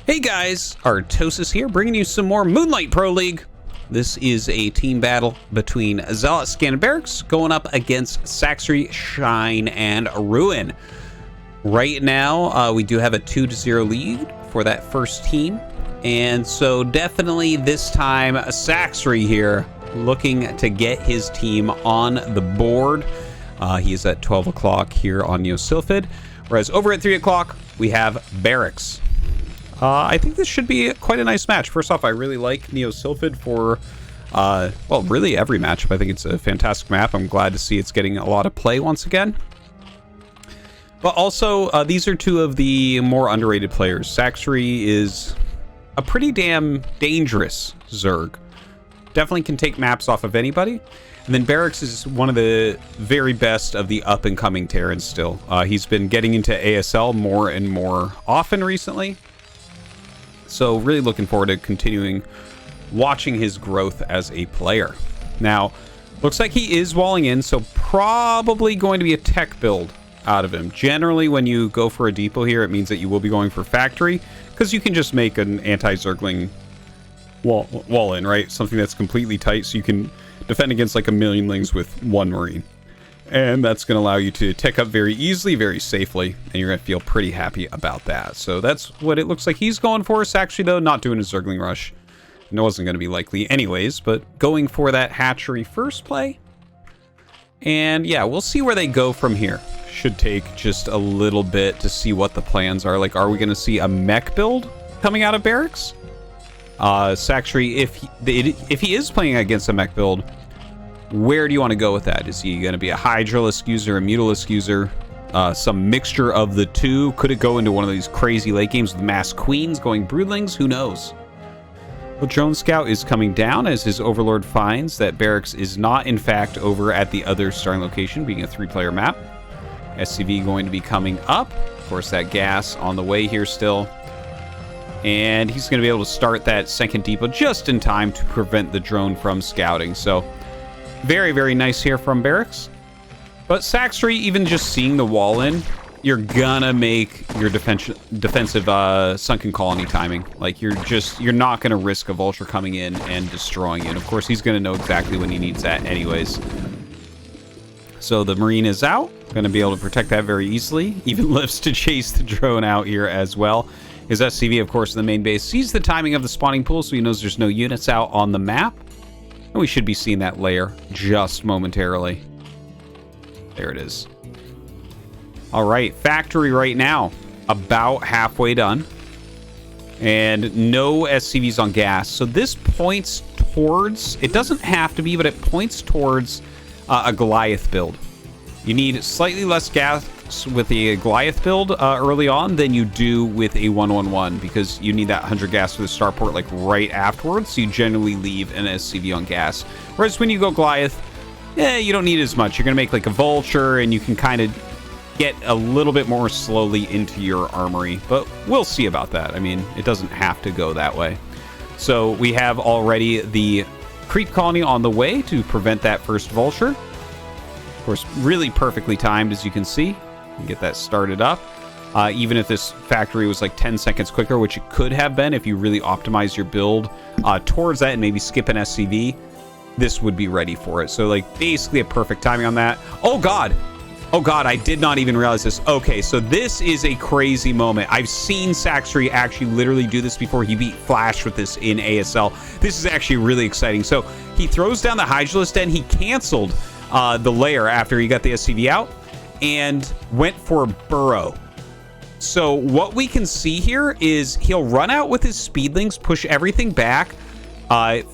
Hey guys, Artosis here, bringing you some more MoonLight Proleague. This is a team battle between ZeLoT and BarrackS going up against Sacsri, Shine, and Ruin. Right now, we do have a 2-0 lead for that first team. And so definitely this time, Sacsri here looking to get his team on the board. He is at 12 o'clock here on ZeLoT. Whereas over at 3 o'clock, we have BarrackS. I think this should be quite a nice match. First off, I really like ZeLoT for, well, really every matchup. I think it's a fantastic map. I'm glad to see it's getting a lot of play once again. But also, these are two of the more underrated players. Sacsri is a pretty damn dangerous Zerg. Definitely can take maps off of anybody. And then BarrackS is one of the very best of the up-and-coming Terrans still. He's been getting into ASL more and more often recently. So really looking forward to continuing watching his growth as a player. Now, looks like he is walling in, so probably going to be a tech build out of him. Generally, when you go for a depot here, it means that you will be going for factory, because you can just make an anti-Zergling wall in, right? Something that's completely tight, so you can defend against like a million lings with one Marine. And that's going to allow you to tech up very easily, very safely, and you're going to feel pretty happy about that. So that's what it looks like he's going for. Sacsri, though, not doing a Zergling rush. And it wasn't going to be likely anyways, but going for that hatchery first play. And yeah, we'll see where they go from here. Should take just a little bit to see what the plans are. Like, are we going to see a mech build coming out of BarrackS? Sacsri, if he is playing against a mech build, where do you want to go with that? Is he going to be a Hydralisk user, a Mutalisk user, some mixture of the two? Could it go into one of these crazy late games with mass queens going broodlings? Who knows? Well, Drone Scout is coming down as his Overlord finds that BarrackS is not, in fact, over at the other starting location, being a 3-player map. SCV going to be coming up. Of course, that gas on the way here still. And he's going to be able to start that second depot just in time to prevent the drone from scouting. So, very, very nice here from BarrackS. But Sacsri, even just seeing the wall in, you're gonna make your defensive sunken colony timing. Like, you're not gonna risk a vulture coming in and destroying you. And of course, he's gonna know exactly when he needs that anyways. So the Marine is out, gonna be able to protect that very easily. Even lives to chase the drone out here as well. His SCV, of course, in the main base, sees the timing of the spawning pool, so he knows there's no units out on the map. And we should be seeing that layer just momentarily. There it is. All right, factory right now, about halfway done. And no SCVs on gas. So this points towards, it doesn't have to be, but it points towards a Goliath build. You need slightly less gas with a Goliath build early on than you do with a 111, because you need that 100 gas for the starport like right afterwards, so you generally leave an SCV on gas. Whereas when you go Goliath, you don't need as much. You're gonna make like a vulture, and you can kind of get a little bit more slowly into your armory, but we'll see about that. I mean, it doesn't have to go that way. So we have already the creep colony on the way to prevent that first vulture. Of course, really perfectly timed, as you can see. Get that started up. Even if this factory was like 10 seconds quicker, which it could have been if you really optimize your build towards that and maybe skip an SCV, this would be ready for it. So like basically a perfect timing on that. Oh God, I did not even realize this. Okay, so this is a crazy moment. I've seen Sacsri actually literally do this before. He beat Flash with this in ASL. This is actually really exciting. So he throws down the Hydralisk Den. He canceled the layer after he got the SCV out and went for burrow. So what we can see here is he'll run out with his speedlings, push everything back,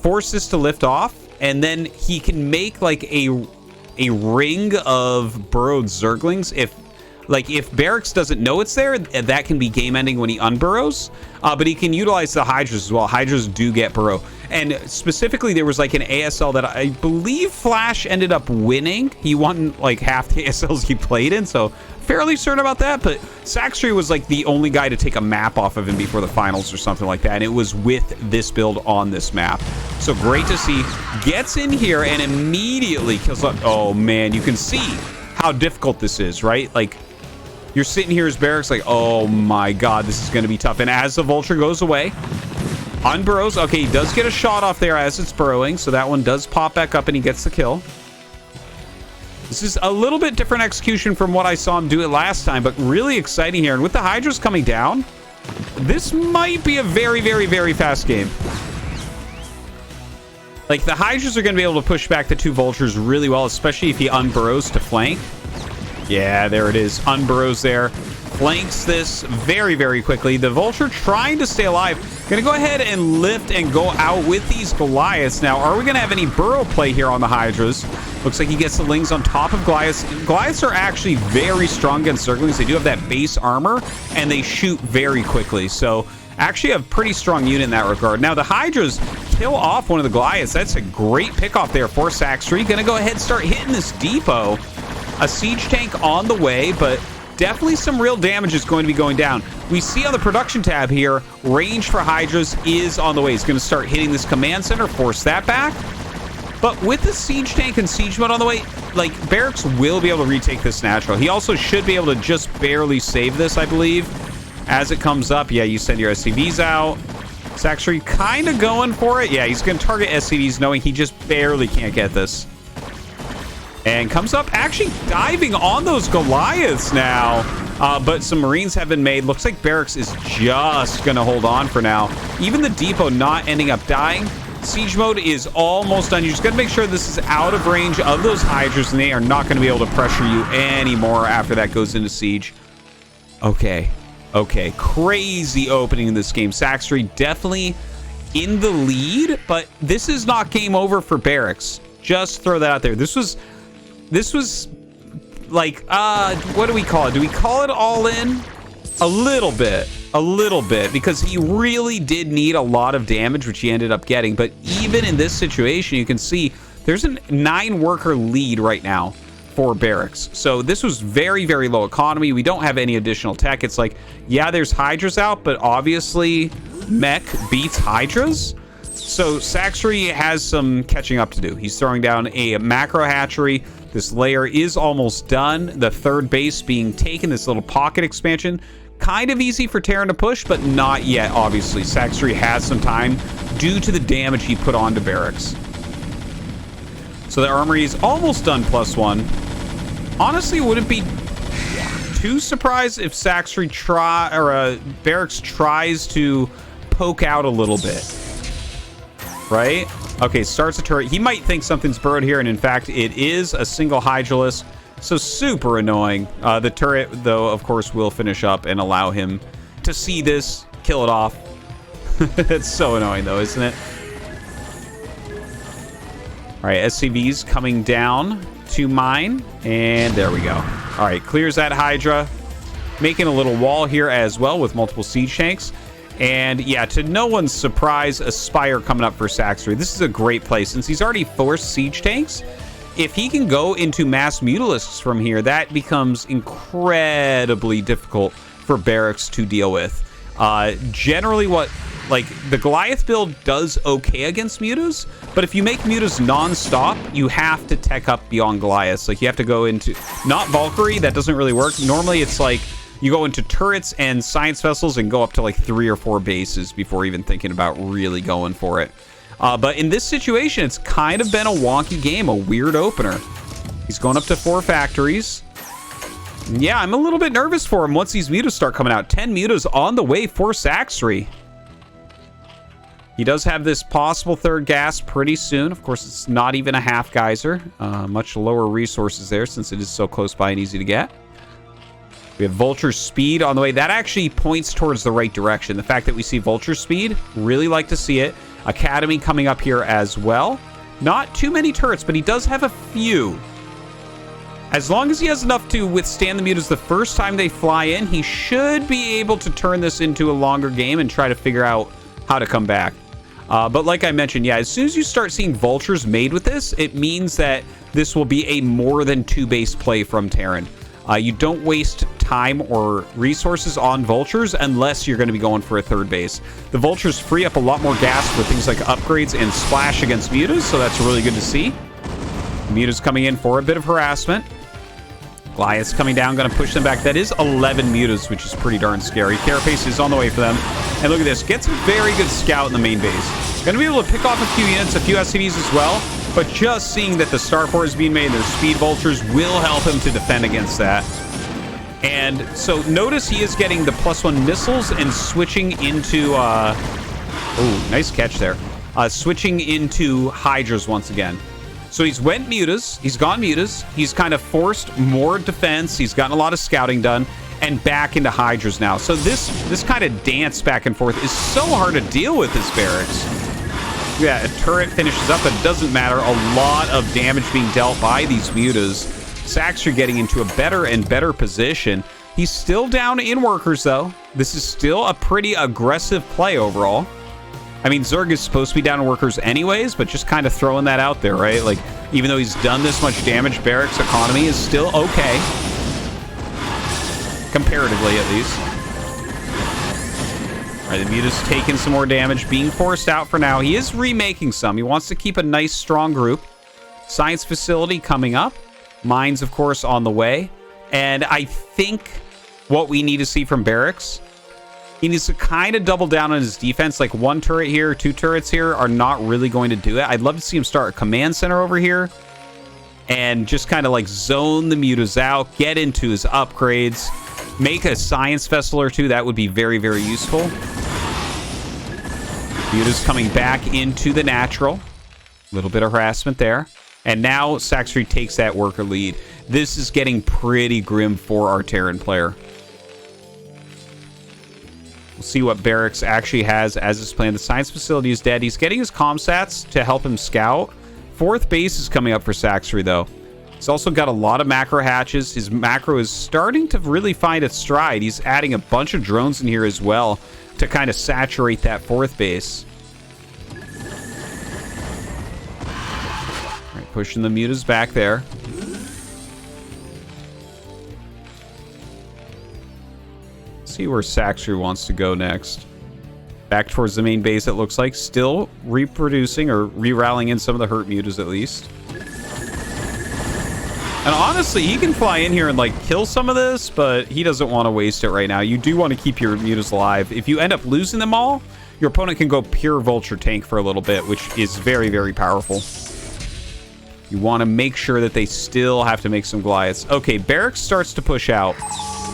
force this to lift off, and then he can make like a ring of burrowed Zerglings. If BarrackS doesn't know it's there, that can be game ending when he unburrows. But he can utilize the Hydras as well. Hydras do get burrow. And specifically, there was like an ASL that I believe Flash ended up winning. He won like half the ASLs he played in, so fairly certain about that. But Sacsri was like the only guy to take a map off of him before the finals or something like that. And it was with this build on this map. So great to see. Gets in here and immediately kills up. Oh man, you can see how difficult this is, right? Like, You're sitting here as BarrackS like, oh my god, this is going to be tough. And as the Vulture goes away, unburrows. Okay, he does get a shot off there as it's burrowing, so that one does pop back up and he gets the kill. This is a little bit different execution from what I saw him do it last time, but really exciting here. And with the Hydras coming down, this might be a very, very, very fast game. Like, the Hydras are going to be able to push back the two Vultures really well, especially if he unburrows to flank. Yeah, there it is. Unburrows there. Flanks this very, very quickly. The Vulture trying to stay alive. Going to go ahead and lift and go out with these Goliaths. Now, are we going to have any burrow play here on the Hydras? Looks like he gets the Lings on top of Goliaths. Goliaths are actually very strong against Zerglings. They do have that base armor, and they shoot very quickly. So, actually a pretty strong unit in that regard. Now, the Hydras kill off one of the Goliaths. That's a great pick off there for Sacsri. Going to go ahead and start hitting this depot. A siege tank on the way, but definitely some real damage is going to be going down. We see on the production tab here, range for Hydras is on the way. He's going to start hitting this command center, force that back. But with the siege tank and siege mode on the way, like, BarrackS will be able to retake this natural. He also should be able to just barely save this, I believe. As it comes up, yeah, you send your SCVs out. Sacsri kind of going for it. Yeah, he's going to target SCVs knowing he just barely can't get this. And comes up actually diving on those Goliaths now. But some Marines have been made. Looks like BarrackS is just going to hold on for now. Even the depot not ending up dying. Siege mode is almost done. You just got to make sure this is out of range of those Hydras, and they are not going to be able to pressure you anymore after that goes into siege. Okay. Okay. Crazy opening in this game. Sacsri definitely in the lead, but this is not game over for BarrackS. Just throw that out there. This was like, what do we call it? Do we call it all in? A little bit, because he really did need a lot of damage, which he ended up getting. But even in this situation, you can see there's a 9-worker lead right now for BarrackS. So this was very, very low economy. We don't have any additional tech. It's like, yeah, there's Hydras out, but obviously Mech beats Hydras. So Sacsri has some catching up to do. He's throwing down a macro hatchery. This layer is almost done. The third base being taken, this little pocket expansion. Kind of easy for Terran to push, but not yet, obviously. Sacsri has some time due to the damage he put onto BarrackS. So the armory is almost done +1. Honestly, wouldn't be too surprised if Sacsri BarrackS tries to poke out a little bit. Right? Okay, starts a turret. He might think something's burrowed here, and in fact, it is a single Hydralisk. So super annoying. The turret, though, of course, will finish up and allow him to see this, kill it off. It's so annoying, though, isn't it? All right, SCVs coming down to mine, and there we go. All right, clears that Hydra. Making a little wall here as well with multiple siege tanks. And yeah, to no one's surprise, a Spire coming up for Sacsri. This is a great play since he's already forced siege tanks. If he can go into mass Mutalisks from here, that becomes incredibly difficult for BarrackS to deal with. Generally, like, the Goliath build does okay against Mutas, but if you make Mutas non-stop, you have to tech up beyond Goliaths. Like, you have to go into, not Valkyrie, that doesn't really work. Normally, it's like, you go into turrets and science vessels and go up to like 3 or 4 bases before even thinking about really going for it. But in this situation, it's kind of been a wonky game, a weird opener. He's going up to 4 factories. Yeah, I'm a little bit nervous for him once these Mutas start coming out. 10 Mutas on the way for Sacsri. He does have this possible third gas pretty soon. Of course, it's not even a half geyser. Much lower resources there since it is so close by and easy to get. We have Vulture Speed on the way. That actually points towards the right direction. The fact that we see Vulture Speed, really like to see it. Academy coming up here as well. Not too many turrets, but he does have a few. As long as he has enough to withstand the Mutas the first time they fly in, he should be able to turn this into a longer game and try to figure out how to come back. But like I mentioned, yeah, as soon as you start seeing Vultures made with this, it means that this will be a more than 2-base play from Terran. You don't waste time or resources on Vultures unless you're going to be going for a third base. The Vultures free up a lot more gas for things like upgrades and splash against Mutas, so that's really good to see. Mutas coming in for a bit of harassment. Goliath's coming down, going to push them back. That is 11 mutas, which is pretty darn scary. Carapace is on the way for them. And look at this. Gets a very good scout in the main base. Going to be able to pick off a few units, a few SCVs as well. But just seeing that the starport is being made and their speed vultures will help him to defend against that. And so notice he is getting the +1 missiles and switching into... oh, nice catch there. Switching into Hydras once again. So he's went mutas, he's gone mutas, he's kind of forced more defense, he's gotten a lot of scouting done, and back into Hydras now. So this kind of dance back and forth is so hard to deal with this barracks. Yeah, a turret finishes up, but it doesn't matter. A lot of damage being dealt by these mutas. Sacsri getting into a better and better position. He's still down in workers, though. This is still a pretty aggressive play overall. I mean, Zerg is supposed to be down in workers anyways, but just kind of throwing that out there, right? Like, even though he's done this much damage, Barrack's economy is still okay. Comparatively, at least. All right, the muta's taking some more damage, being forced out for now. He is remaking some. He wants to keep a nice, strong group. Science facility coming up. Mines, of course, on the way. And I think what we need to see from BarrackS, he needs to kind of double down on his defense. Like 1 turret here, 2 turrets here are not really going to do it. I'd love to see him start a command center over here and just kind of like zone the mutas out, get into his upgrades, make a science vessel or 2. That would be very, very useful. Mutas coming back into the natural. A little bit of harassment there. And now Sacsri takes that worker lead. This is getting pretty grim for our Terran player. We'll see what BarrackS actually has as his plan. The science facility is dead. He's getting his comsats to help him scout. 4th base is coming up for Sacsri, though. He's also got a lot of macro hatches. His macro is starting to really find its stride. He's adding a bunch of drones in here as well to kind of saturate that 4th base. All right, pushing the mutas back there. See where Sacsri wants to go next. Back towards the main base, it looks like. Still reproducing or re-rallying in some of the hurt mutas at least. And honestly, he can fly in here and like kill some of this, but he doesn't want to waste it right now. You do want to keep your mutas alive. If you end up losing them all, your opponent can go pure vulture tank for a little bit, which is very, very powerful. You want to make sure that they still have to make some Goliaths. Okay, BarrackS starts to push out.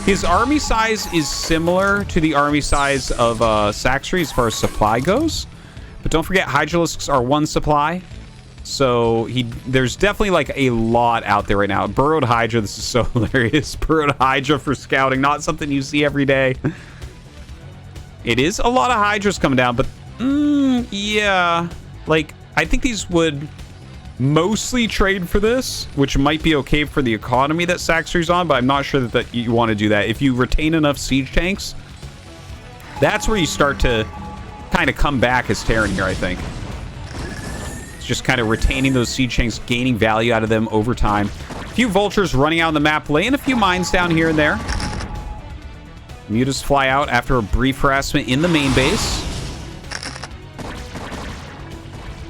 His army size is similar to the army size of Sacsri as far as supply goes. But don't forget, Hydralisks are 1 supply. So there's definitely like a lot out there right now. Burrowed Hydra, this is so hilarious. Burrowed Hydra for scouting, not something you see every day. It is a lot of Hydras coming down, but yeah. Like, I think these would mostly trade for this, which might be okay for the economy that Sacsri's on, but I'm not sure that you want to do that. If you retain enough siege tanks, that's where you start to kind of come back as Terran here, I think. It's just kind of retaining those siege tanks, gaining value out of them over time. A few vultures running out on the map, laying a few mines down here and there. Mutas fly out after a brief harassment in the main base.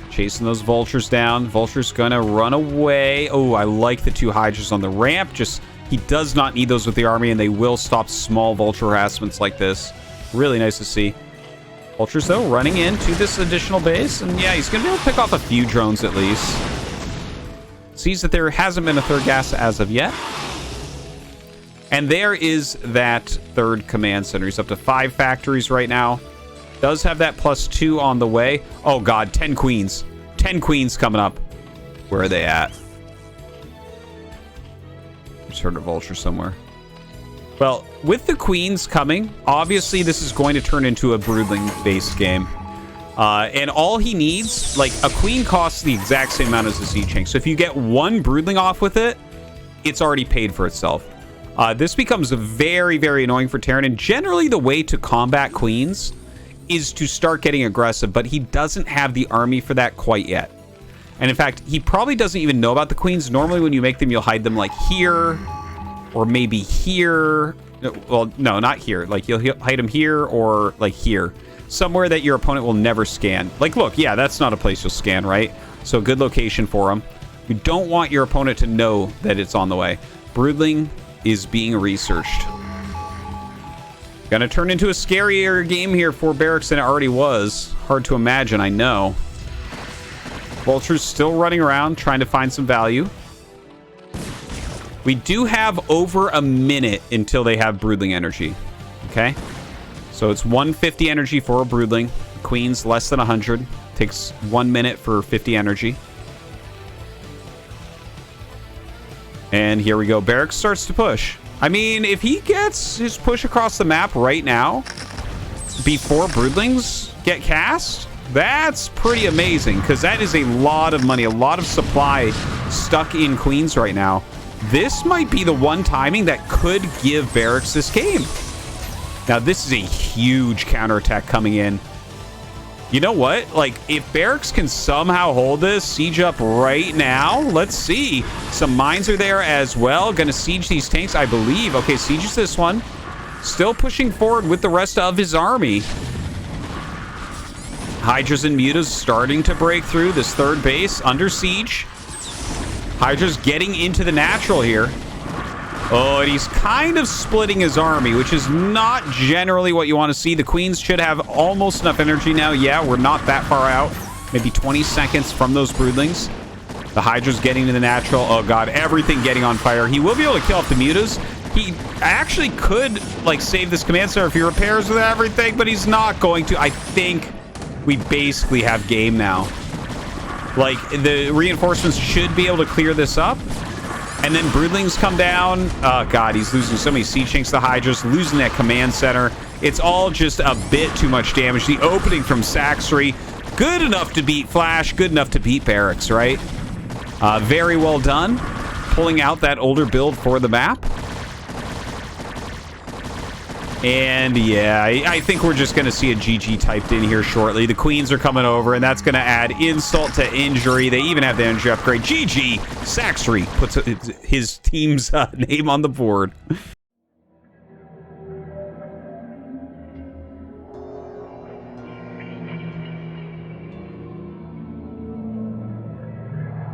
Chasing those vultures down. Vulture's gonna run away. Oh, I like the 2 Hydras on the ramp. Just, he does not need those with the army, and they will stop small vulture harassments like this. Really nice to see. Vultures, though, running into this additional base. And yeah, he's gonna be able to pick off a few drones at least. Sees that there hasn't been a 3rd gas as of yet. And there is that 3rd command center. He's up to 5 factories right now. Does have that +2 on the way. Oh god, 10 queens. 10 queens coming up. Where are they at? Just heard a vulture somewhere. Well, with the queens coming, obviously this is going to turn into a broodling-based game. And all he needs, like, a queen costs the exact same amount as a siege tank. So if you get 1 broodling off with it, it's already paid for itself. This becomes very, very annoying for Terran. And generally the way to combat queens is to start getting aggressive, but he doesn't have the army for that quite yet. And in fact, he probably doesn't even know about the queens. Normally when you make them, you'll hide them like here, or maybe here. Well, no, not here. Like you'll hide them here or like here. Somewhere that your opponent will never scan. Like, look, yeah, that's not a place you'll scan, right? So good location for them. You don't want your opponent to know that it's on the way. Broodling is being researched. Gonna turn into a scarier game here for BarrackS than it already was. Hard to imagine, I know. Vulture's still running around, trying to find some value. We do have over a minute until they have Broodling energy. Okay? So it's 150 energy for a Broodling. Queen's less than 100. Takes 1 minute for 50 energy. And here we go. BarrackS starts to push. I mean, if he gets his push across the map right now, before Broodlings get cast, that's pretty amazing, because that is a lot of money, a lot of supply stuck in Queens right now. This might be the one timing that could give BarrackS this game. Now, this is a huge counterattack coming in. You know what? Like, if BarrackS can somehow hold this, siege up right now, let's see. Some mines are there as well. Gonna siege these tanks, I believe. Okay, sieges this one. Still pushing forward with the rest of his army. Hydras and Mutas starting to break through this third base under siege. Hydra's getting into the natural here. Oh, and he's kind of splitting his army, which is not generally what you want to see. The Queens should have almost enough energy now. Yeah, we're not that far out. Maybe 20 seconds from those Broodlings. The Hydra's getting to the natural. Oh, God, everything getting on fire. He will be able to kill off the Mutas. He actually could, like, save this command center if he repairs with everything, but he's not going to. I think we basically have game now. Like, the reinforcements should be able to clear this up. And then Broodlings come down. Oh, God, he's losing so many siege tanks. The Hydra's losing that command center. It's all just a bit too much damage. The opening from Sacsri, good enough to beat Flash, good enough to beat BarrackS, right? Very well done. Pulling out that older build for the map. And yeah, I think we're just going to see a GG typed in here shortly. The Queens are coming over, and that's going to add insult to injury. They even have the energy upgrade. GG. Sacsri puts his team's name on the board.